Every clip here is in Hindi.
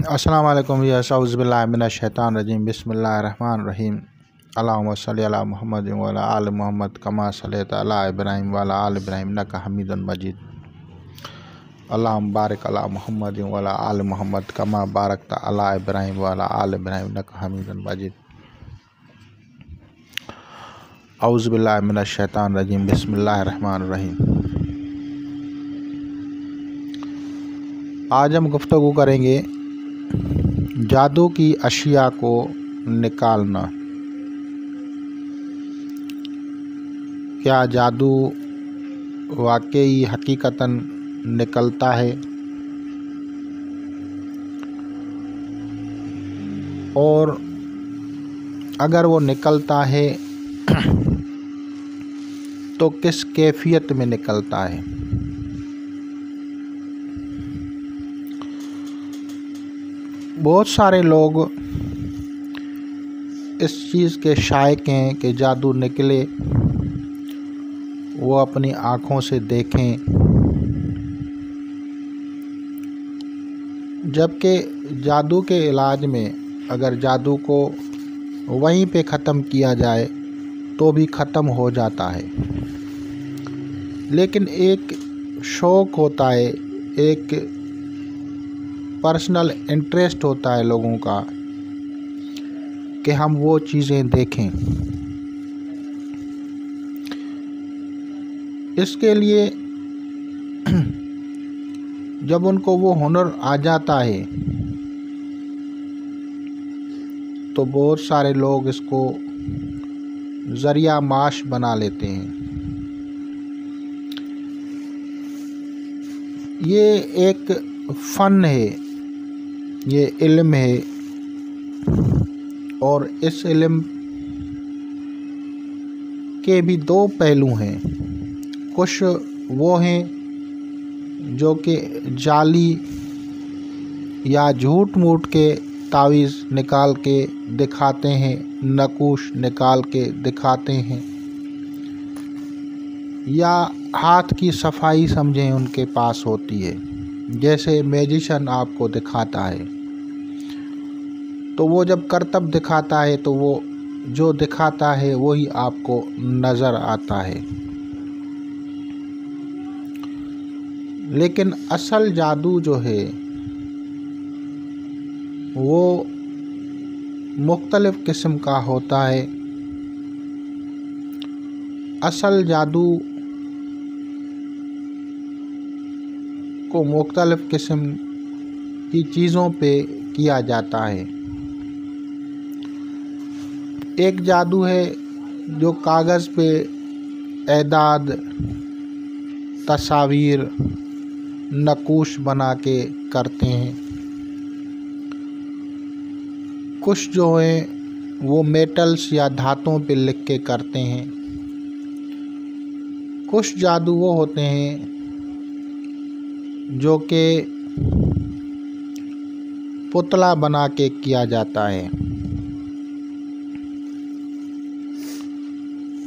अस्सलाम वालेकुम औज़ुबिल्लाहि मिनश शैतानिर रजीम बिस्मिल्लाहिर रहमानिर रहीम अल्लाहुम्मा सल्लि अला मुहम्मद व अला आलि मुहम्मद कमा सल्लैता अला इब्राहीम व अला आलि इब्राहीम इन्नका हमीदुम मजीद अल्लाहुम्मा बारिक अला मुहम्मद व अला आलि मुहम्मद कमा बारकता अला इब्राहीम व अला आलि इब्राहीम इन्नका हमीदुम मजीद औज़ुबिल्लाहि मिनश शैतानिर रजीम बिस्मिल्लाहिर रहमानिर रहीम। आज हम गुफ्तगू करेंगे जादू की अशिया को निकालना। क्या जादू वाकई हकीकतन निकलता है और अगर वो निकलता है तो किस कैफियत में निकलता है। बहुत सारे लोग इस चीज़ के शायक हैं कि जादू निकले, वो अपनी आँखों से देखें, जबकि जादू के इलाज में अगर जादू को वहीं पे ख़त्म किया जाए तो भी ख़त्म हो जाता है। लेकिन एक शौक़ होता है, एक पर्सनल इंटरेस्ट होता है लोगों का कि हम वो चीज़ें देखें। इसके लिए जब उनको वो हुनर आ जाता है तो बहुत सारे लोग इसको ज़रिया माश बना लेते हैं। ये एक फ़न है, ये इल्म है और इस इल्म के भी दो पहलू हैं। कुछ वो हैं जो कि जाली या झूठ मूठ के तावीज़ निकाल के दिखाते हैं, नकूश निकाल के दिखाते हैं, या हाथ की सफाई समझें उनके पास होती है। जैसे मैजिशियन आपको दिखाता है तो वो जब करतब दिखाता है तो वो जो दिखाता है वही आपको नज़र आता है। लेकिन असल जादू जो है वो मुख्तलिफ़ किस्म का होता है। असल जादू को मुख्तलिफ़ किस्म की चीज़ों पे किया जाता है। एक जादू है जो कागज़ पे एदाद, तस्वीर, नकूश बना के करते हैं। कुछ जो हैं वो मेटल्स या धातुओं पे लिख के करते हैं। कुछ जादू वो होते हैं जो कि पुतला बना के किया जाता है।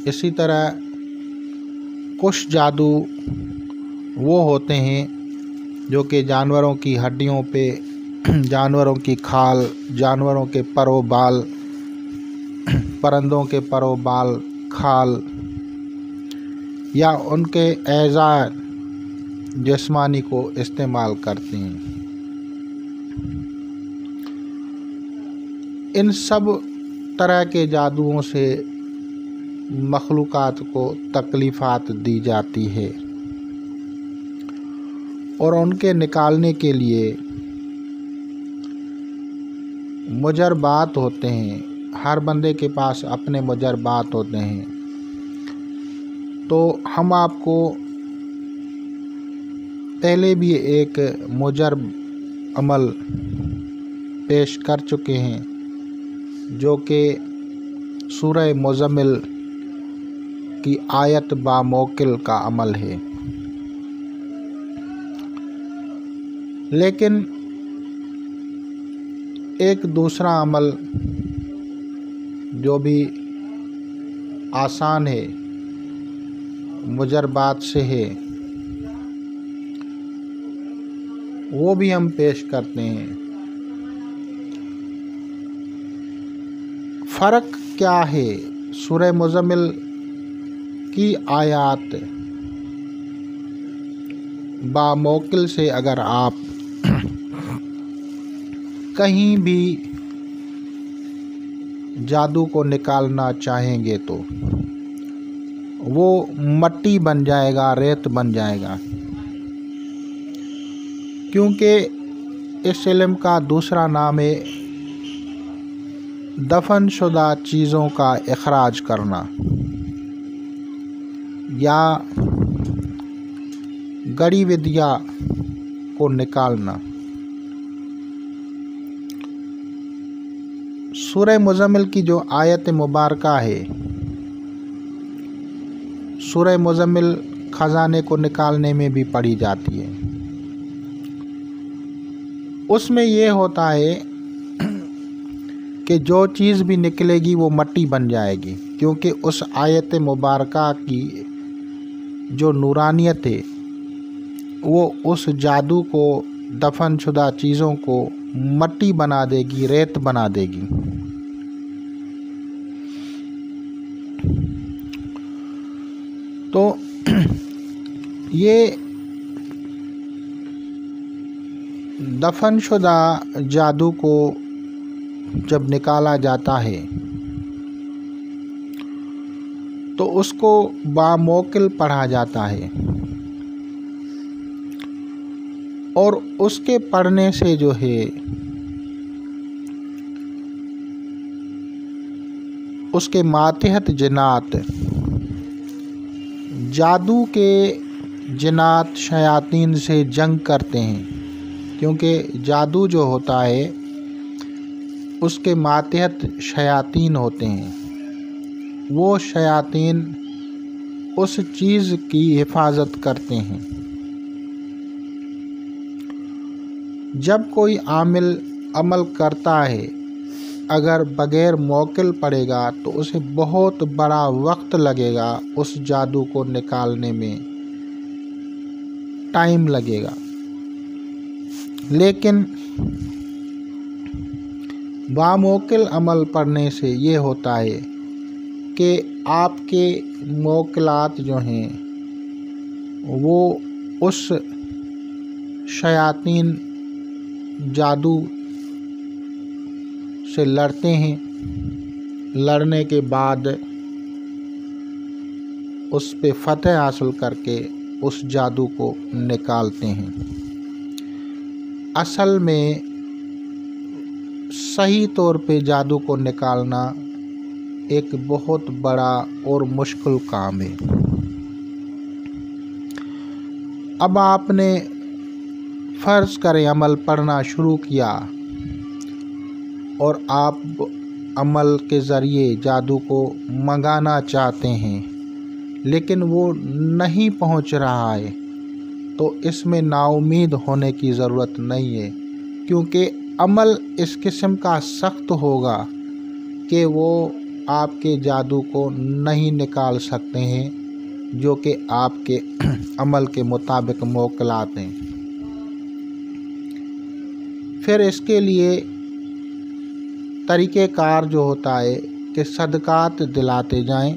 इसी तरह कुछ जादू वो होते हैं जो कि जानवरों की हड्डियों पे, जानवरों की खाल, जानवरों के परों बाल, परिंदों के परों बाल, खाल या उनके एज़ा जिस्मानी को इस्तेमाल करते हैं। इन सब तरह के जादुओं से मखलूक़ात को तकलीफ़ात दी जाती है और उनके निकालने के लिए मुजरबात होते हैं। हर बंदे के पास अपने मुजरबात होते हैं। तो हम आपको पहले भी एक मुजरब अमल पेश कर चुके हैं जो कि सूरह मुज़म्मिल की आयत बामौकिल का अमल है। लेकिन एक दूसरा अमल जो भी आसान है, मुजरबात से है, वो भी हम पेश करते हैं। फ़र्क क्या है सूरह मुज़म्मिल की आयात बामौकिल से अगर आप कहीं भी जादू को निकालना चाहेंगे तो वो मट्टी बन जाएगा, रेत बन जाएगा। क्योंकि इस इल्म का दूसरा नाम है दफनशुदा चीज़ों का इखराज करना या गड़ी विद्या को निकालना। सूरह मुज़म्मिल की जो आयत मुबारका है, सूरह मुज़म्मिल ख़जाने को निकालने में भी पढ़ी जाती है। उसमें ये होता है कि जो चीज़ भी निकलेगी वो मट्टी बन जाएगी, क्योंकि उस आयत मुबारका की जो नूरानियत है वो उस जादू को, दफनशुदा चीज़ों को मट्टी बना देगी, रेत बना देगी। तो ये दफनशुदा जादू को जब निकाला जाता है तो उसको बामौकिल पढ़ा जाता है, और उसके पढ़ने से जो है उसके मातहत जिन्नात, जादू के जिन्नात शयातीन से जंग करते हैं। क्योंकि जादू जो होता है उसके मातहत शयातीन होते हैं, वो शयातीन उस चीज़ की हिफाजत करते हैं। जब कोई आमिल अमल करता है, अगर बग़ैर मौकिल पड़ेगा तो उसे बहुत बड़ा वक्त लगेगा, उस जादू को निकालने में टाइम लगेगा। लेकिन बामौकिल अमल पढ़ने से ये होता है कि आपके मौकिलात जो हैं वो उस शयातीन जादू से लड़ते हैं, लड़ने के बाद उस पे फतह हासिल करके उस जादू को निकालते हैं। असल में सही तौर पे जादू को निकालना एक बहुत बड़ा और मुश्किल काम है। अब आपने फ़र्ज़ करें अमल पढ़ना शुरू किया और आप अमल के ज़रिए जादू को मंगाना चाहते हैं, लेकिन वो नहीं पहुंच रहा है, तो इसमें नाउम्मीद होने की ज़रूरत नहीं है। क्योंकि अमल इस किस्म का सख्त होगा कि वो आपके जादू को नहीं निकाल सकते हैं, जो कि आपके अमल के मुताबिक मौकिलात हैं। फिर इसके लिए तरीक़ेकार जो होता है कि सदक़ात दिलाते जाएं।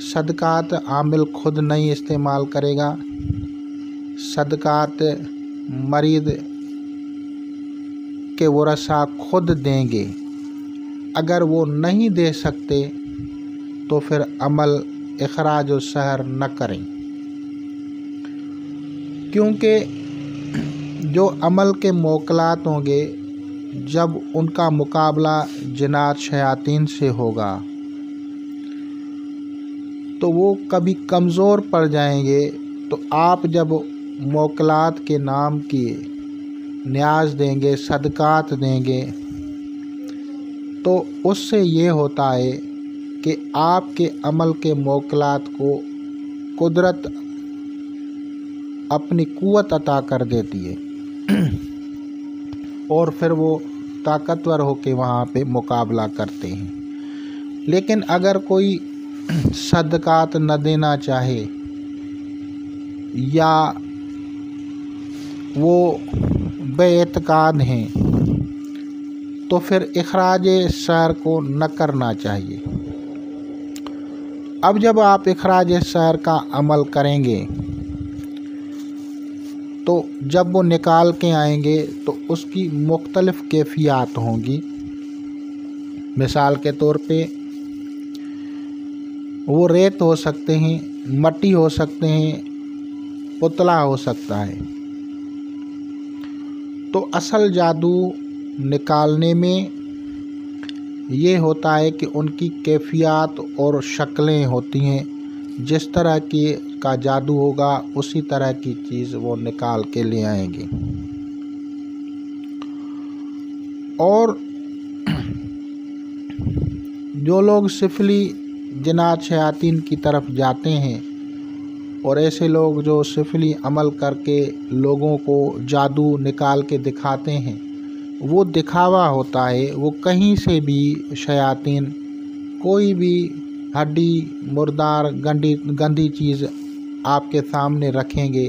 सदक़ात आमिल खुद नहीं इस्तेमाल करेगा, सदक़ात मरीद के वरसा खुद देंगे। अगर वो नहीं दे सकते तो फिर अमल इखराज व सहर न करें, क्योंकि जो अमल के मौकिलात होंगे जब उनका मुकाबला जिन्नात शयातीन से होगा तो वो कभी कमज़ोर पड़ जाएंगे। तो आप जब मौकिलात के नाम की न्याज देंगे, सदक़ात देंगे, तो उससे ये होता है कि आपके अमल के मौकिलात को कुदरत अपनी क़ुव्वत अता कर देती है और फिर वो ताकतवर होकर वहाँ पे मुकाबला करते हैं। लेकिन अगर कोई सदक़ात न देना चाहे या वो बेएतकाद हैं तो फिर इखराज सैर को न करना चाहिए। अब जब आप इखराज सैर का अमल करेंगे तो जब वो निकाल के आएंगे तो उसकी मुख्तलिफ़ कैफियत होंगी। मिसाल के तौर पे वो रेत हो सकते हैं, मट्टी हो सकते हैं, पुतला हो सकता है। तो असल जादू निकालने में ये होता है कि उनकी कैफियत और शक्लें होती हैं। जिस तरह की का जादू होगा उसी तरह की चीज़ वो निकाल के ले आएंगे। और जो लोग सिफली जिन्नात शयातीन की तरफ जाते हैं और ऐसे लोग जो सिफली अमल करके लोगों को जादू निकाल के दिखाते हैं, वो दिखावा होता है। वो कहीं से भी शयातीन कोई भी हड्डी, मुर्दार, गंदी चीज़ आपके सामने रखेंगे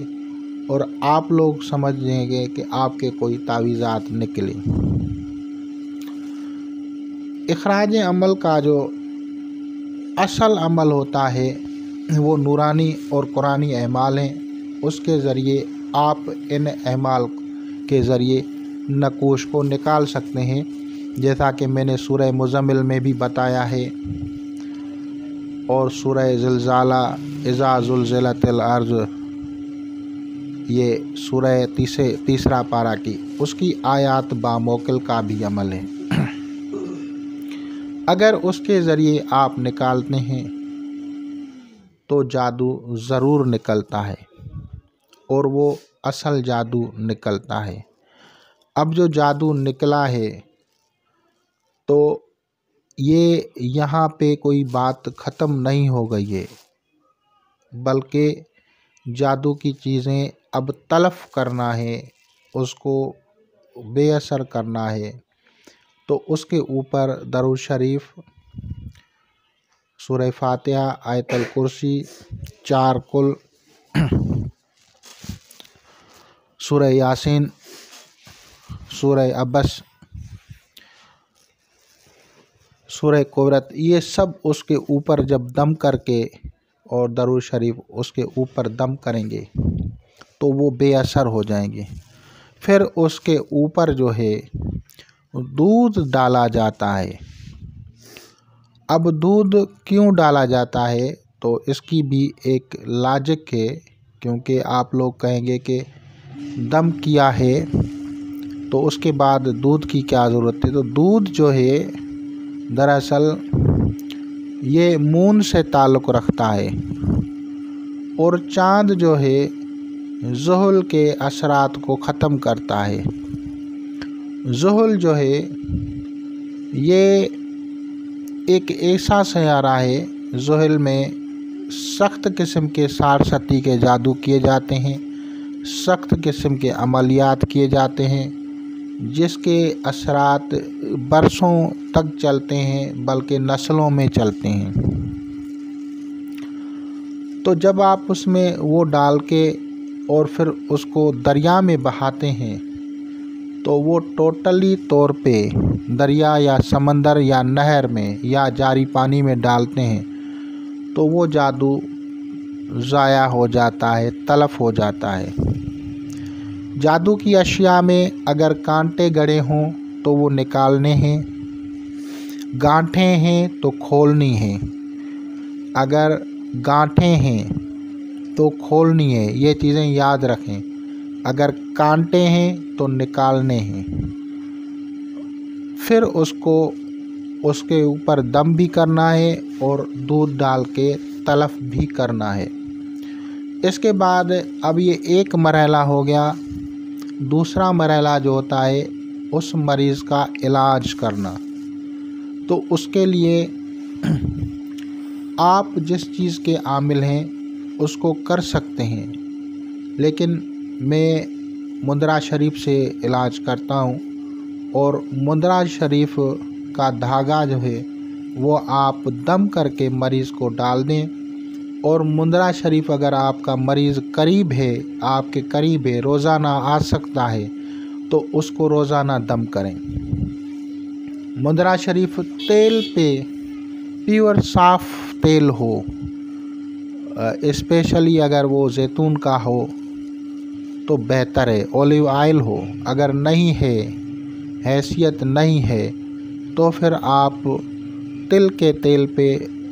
और आप लोग समझ लेंगे कि आपके कोई तावीज़ात निकले। इखराज अमल का जो असल अमल होता है वो नूरानी और कुरानी अमाल हैं। उसके ज़रिए आप इन अमाल के ज़रिए नक़ूश को निकाल सकते हैं, जैसा कि मैंने सूरह मुज़म्मिल में भी बताया है और सूरह ज़िलज़ाला, इज़ा ज़ुलज़िलतिल अर्ज़, ये सूरह तीसरा पारा की उसकी आयात बामौकिल का भी अमल है। अगर उसके ज़रिए आप निकालते हैं तो जादू ज़रूर निकलता है और वो असल जादू निकलता है। अब जो जादू निकला है तो ये यहाँ पे कोई बात ख़त्म नहीं हो गई है, बल्कि जादू की चीज़ें अब तलफ़ करना है, उसको बेअसर करना है। तो उसके ऊपर दरूद शरीफ, सूरह फातिहा, आयतुल कुर्सी, 4 कुल, सूरह यासीन, सूरह अब्बस, सूरह कुबरत, ये सब उसके ऊपर जब दम करके और दरूद शरीफ उसके ऊपर दम करेंगे तो वो बेअसर हो जाएंगे। फिर उसके ऊपर जो है दूध डाला जाता है। अब दूध क्यों डाला जाता है तो इसकी भी एक लॉजिक है, क्योंकि आप लोग कहेंगे कि दम किया है तो उसके बाद दूध की क्या ज़रूरत है। तो दूध जो है दरअसल ये मून से ताल्लुक़ रखता है और चाँद जो है ज़ुहुल के असरात को ख़त्म करता है। ज़ुहुल जो है ये एक ऐसा सयारा है, ज़ुहुल में सख्त किस्म के सारसती के जादू किए जाते हैं, सख्त किस्म के अमलियात किए जाते हैं, जिसके असरात बरसों तक चलते हैं, बल्कि नस्लों में चलते हैं। तो जब आप उसमें वो डाल के और फिर उसको दरिया में बहाते हैं तो वो टोटली तौर पे दरिया या समंदर या नहर में या जारी पानी में डालते हैं तो वो जादू ज़ाया हो जाता है, तलफ़ हो जाता है। जादू की अशिया में अगर कांटे गड़े हों तो वो निकालने हैं, गांठें हैं तो खोलनी है। अगर गांठें हैं तो खोलनी है, ये चीज़ें याद रखें। अगर कांटे हैं तो निकालने हैं। फिर उसको उसके ऊपर दम भी करना है और दूध डाल के तलफ़ भी करना है। इसके बाद अब ये एक मरहला हो गया। दूसरा मरहला जो होता है उस मरीज़ का इलाज करना। तो उसके लिए आप जिस चीज़ के आमिल हैं उसको कर सकते हैं, लेकिन मैं मुंदरा शरीफ से इलाज करता हूँ और मुंदरा शरीफ का धागा जो है वो आप दम करके मरीज़ को डाल दें। और मुंदरा शरीफ अगर आपका मरीज़ करीब है, आपके करीब है, रोज़ाना आ सकता है, तो उसको रोज़ाना दम करें। मुद्रा शरीफ तेल पे प्योर साफ़ तेल हो, स्पेशली अगर वो जैतून का हो तो बेहतर है। ऑलिव ऑयल हो, अगर नहीं है, हैसियत नहीं है, तो फिर आप तिल के तेल पे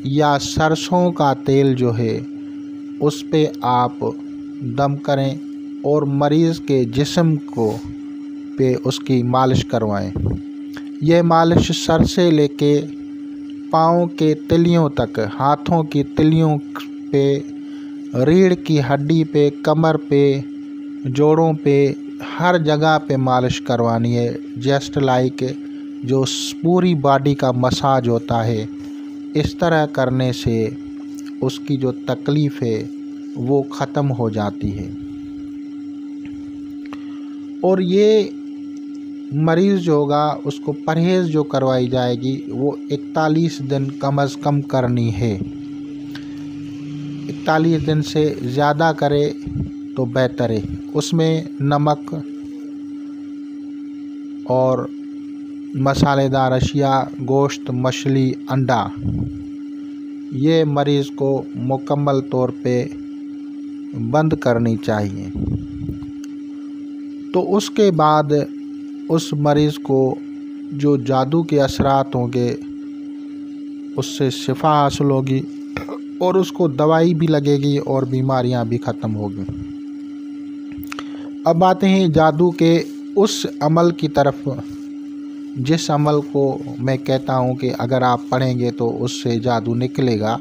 या सरसों का तेल जो है उस पे आप दम करें और मरीज़ के जिस्म को पे उसकी मालिश करवाएं। यह मालिश सर से लेके पाँव के तिलियों तक, हाथों की तिलियों पे, रीढ़ की हड्डी पे, कमर पे, जोड़ों पे, हर जगह पे मालिश करवानी है। जस्ट लाइक जो पूरी बॉडी का मसाज होता है, इस तरह करने से उसकी जो तकलीफ़ है वो ख़त्म हो जाती है। और ये मरीज़ जो होगा उसको परहेज़ जो करवाई जाएगी वो 41 दिन कम अज़ कम करनी है। 41 दिन से ज़्यादा करे तो बेहतर है। उसमें नमक और मसालेदार अशिया, गोश्त, मछली, अंडा, ये मरीज़ को मुकम्मल तौर पे बंद करनी चाहिए। तो उसके बाद उस मरीज़ को जो जादू के असरात होंगे उससे शिफा हासिल होगी और उसको दवाई भी लगेगी और बीमारियां भी ख़त्म होगी। अब आते हैं जादू के उस अमल की तरफ जिस अमल को मैं कहता हूं कि अगर आप पढ़ेंगे तो उससे जादू निकलेगा।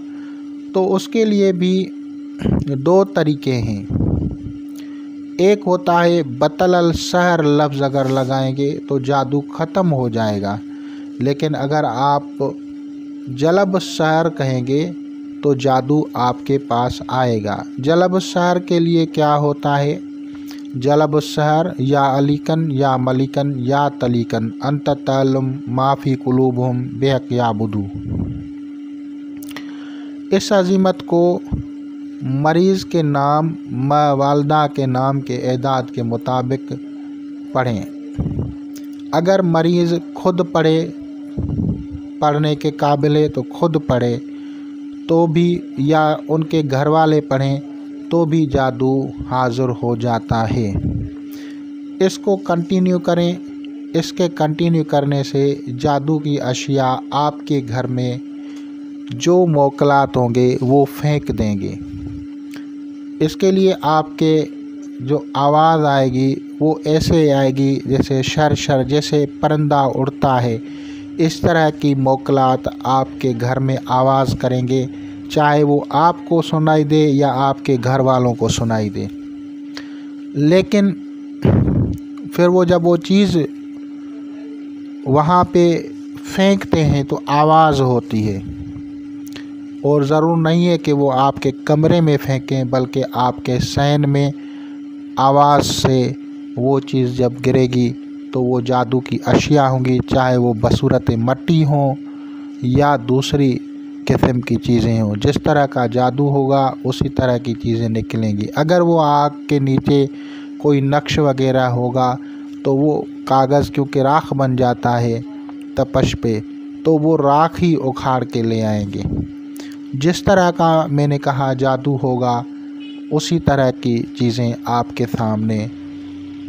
तो उसके लिए भी 2 तरीके हैं। एक होता है बतलल सहर लफ्ज़ अगर लगाएंगे तो जादू ख़त्म हो जाएगा, लेकिन अगर आप जलब सहर कहेंगे तो जादू आपके पास आएगा। जलब सहर के लिए क्या होता है? जलब सहर या अलीकन या मलिकन या तलीकन अंत तलम माफ़ी कुलूबहुम बेहक याबुदू। इस अजीमत को मरीज़ के नाम, वालदा के नाम के एदाद के मुताबिक पढ़ें। अगर मरीज़ खुद पढ़ने के काबिल है तो खुद पढ़े तो भी, या उनके घर वाले पढ़ें तो भी जादू हाज़िर हो जाता है। इसको कंटिन्यू करें। इसके कंटिन्यू करने से जादू की अशिया आपके घर में जो मोकलात होंगे वो फेंक देंगे। इसके लिए आपके जो आवाज़ आएगी वो ऐसे आएगी जैसे शर शर, जैसे परिंदा उड़ता है, इस तरह की मोकलात आपके घर में आवाज़ करेंगे, चाहे वो आपको सुनाई दे या आपके घर वालों को सुनाई दे। लेकिन फिर वो जब वो चीज़ वहाँ पे फेंकते हैं तो आवाज़ होती है, और ज़रूर नहीं है कि वो आपके कमरे में फेंकें, बल्कि आपके सहन में आवाज़ से वो चीज़ जब गिरेगी तो वो जादू की अशिया होंगी, चाहे वो बसूरत मट्टी हों या दूसरी किस्म की चीज़ें हों। जिस तरह का जादू होगा उसी तरह की चीज़ें निकलेंगी। अगर वो आग के नीचे कोई नक्श वगैरह होगा तो वो कागज़, क्योंकि राख बन जाता है तपश पे, तो वो राख ही उखाड़ के ले आएंगे। जिस तरह का मैंने कहा जादू होगा उसी तरह की चीज़ें आपके सामने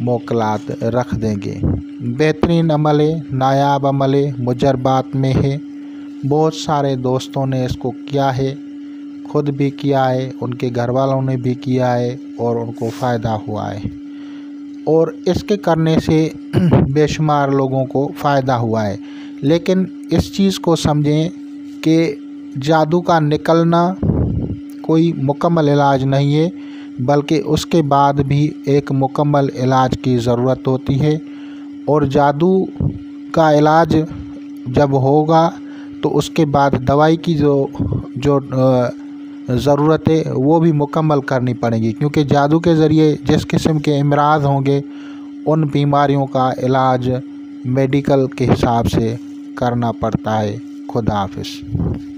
मोकलात रख देंगे। बेहतरीन अमल है, नायाब अमल है, मुजरबात में है। बहुत सारे दोस्तों ने इसको किया है, खुद भी किया है, उनके घर वालों ने भी किया है और उनको फ़ायदा हुआ है। और इसके करने से बेशुमार लोगों को फ़ायदा हुआ है। लेकिन इस चीज़ को समझें कि जादू का निकलना कोई मुकम्मल इलाज नहीं है, बल्कि उसके बाद भी एक मुकम्मल इलाज की ज़रूरत होती है। और जादू का इलाज जब होगा तो उसके बाद दवाई की जो ज़रूरत है वो भी मुकम्मल करनी पड़ेगी, क्योंकि जादू के ज़रिए जिस किस्म के अमराज होंगे उन बीमारियों का इलाज मेडिकल के हिसाब से करना पड़ता है। खुदा हाफिज़।